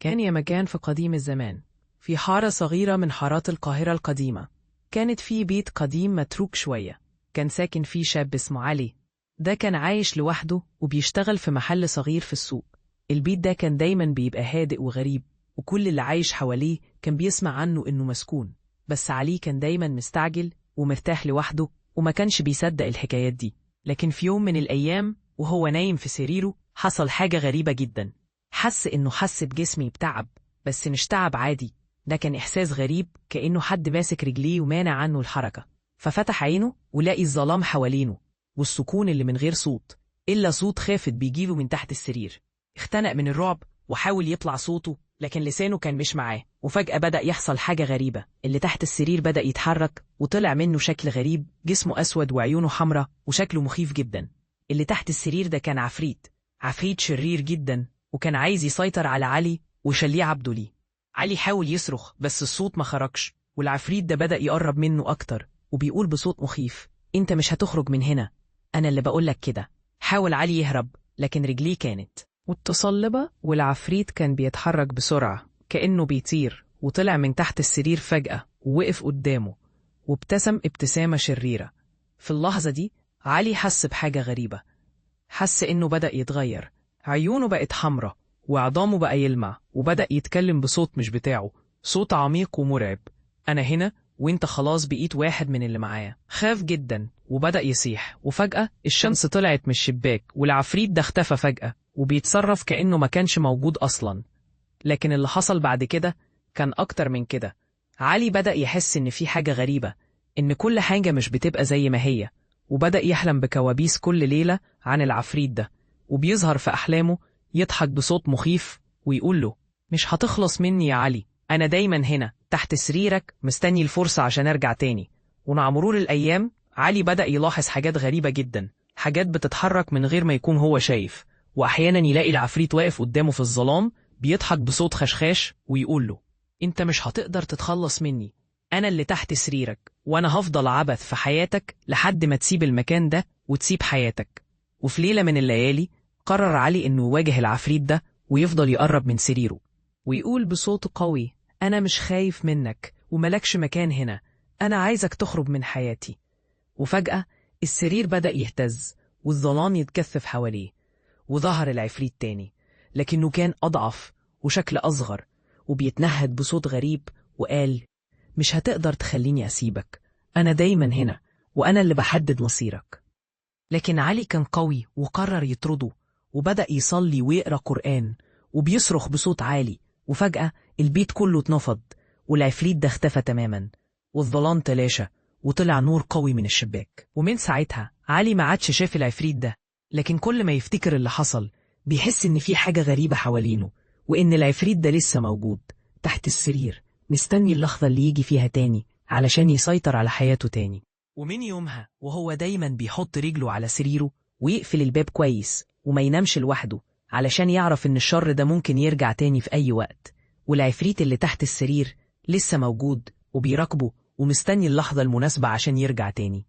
كان يا مكان في قديم الزمان، في حارة صغيرة من حارات القاهرة القديمة، كانت في بيت قديم متروك شوية. كان ساكن فيه شاب اسمه علي. ده كان عايش لوحده وبيشتغل في محل صغير في السوق. البيت ده كان دايما بيبقى هادئ وغريب، وكل اللي عايش حواليه كان بيسمع عنه إنه مسكون. بس علي كان دايما مستعجل ومرتاح لوحده، وما كانش بيصدق الحكايات دي. لكن في يوم من الأيام وهو نايم في سريره حصل حاجة غريبة جدا. حس بجسمه بتعب، بس مش تعب عادي. ده كان إحساس غريب، كأنه حد ماسك رجليه ومانع عنه الحركة. ففتح عينه ولاقي الظلام حوالينه، والسكون اللي من غير صوت، إلا صوت خافت بيجيله من تحت السرير. اختنق من الرعب وحاول يطلع صوته، لكن لسانه كان مش معاه. وفجأة بدأ يحصل حاجة غريبة. اللي تحت السرير بدأ يتحرك وطلع منه شكل غريب، جسمه أسود وعيونه حمراء وشكله مخيف جدا. اللي تحت السرير ده كان عفريت شرير جدا، وكان عايز يسيطر على علي ويخليه عبده ليه. علي حاول يصرخ بس الصوت ما خرجش، والعفريت ده بدأ يقرب منه أكتر وبيقول بصوت مخيف: أنت مش هتخرج من هنا، أنا اللي بقولك كده. حاول علي يهرب، لكن رجليه كانت متصلبة، والعفريت كان بيتحرك بسرعة كأنه بيطير، وطلع من تحت السرير فجأة ووقف قدامه وابتسم ابتسامة شريرة. في اللحظة دي علي حس بحاجة غريبة. حس إنه بدأ يتغير، عيونه بقت حمرة وعظامه بقى يلمع، وبدأ يتكلم بصوت مش بتاعه، صوت عميق ومرعب: أنا هنا وإنت خلاص بقيت واحد من اللي معايا. خاف جدا وبدأ يصيح، وفجأة الشمس طلعت من الشباك والعفريت ده اختفى فجأة وبيتصرف كأنه ما كانش موجود أصلا. لكن اللي حصل بعد كده كان أكتر من كده. علي بدأ يحس إن في حاجة غريبة، إن كل حاجة مش بتبقى زي ما هي، وبدأ يحلم بكوابيس كل ليلة عن العفريت ده، وبيظهر في أحلامه يضحك بصوت مخيف ويقول له: مش هتخلص مني يا علي، أنا دايما هنا تحت سريرك مستني الفرصة عشان أرجع تاني. ومع مرور الأيام علي بدأ يلاحظ حاجات غريبة جدا، حاجات بتتحرك من غير ما يكون هو شايف، وأحيانا يلاقي العفريت واقف قدامه في الظلام بيضحك بصوت خشخاش ويقول له: أنت مش هتقدر تتخلص مني، أنا اللي تحت سريرك، وأنا هفضل عبث في حياتك لحد ما تسيب المكان ده وتسيب حياتك. وفي ليلة من الليالي قرر علي إنه يواجه العفريت ده ويفضل يقرب من سريره ويقول بصوت قوي: أنا مش خايف منك وملكش مكان هنا، أنا عايزك تخرج من حياتي. وفجأة السرير بدأ يهتز والظلام يتكثف حواليه، وظهر العفريت تاني، لكنه كان أضعف وشكل أصغر، وبيتنهد بصوت غريب وقال: مش هتقدر تخليني أسيبك، أنا دايما هنا وأنا اللي بحدد مصيرك. لكن علي كان قوي وقرر يطرده، وبدأ يصلي ويقرأ قرآن وبيصرخ بصوت عالي. وفجأة البيت كله اتنفض والعفريت ده اختفى تماما، والظلام تلاشى وطلع نور قوي من الشباك. ومن ساعتها علي ما عادش شاف العفريت ده، لكن كل ما يفتكر اللي حصل بيحس إن في حاجة غريبة حوالينه، وإن العفريت ده لسه موجود تحت السرير مستني اللحظة اللي يجي فيها تاني علشان يسيطر على حياته تاني. ومن يومها وهو دايما بيحط رجله على سريره ويقفل الباب كويس وما ينامش لوحده، علشان يعرف إن الشر ده ممكن يرجع تاني في أي وقت. والعفريت اللي تحت السرير لسه موجود وبيراقبه ومستني اللحظة المناسبة عشان يرجع تاني.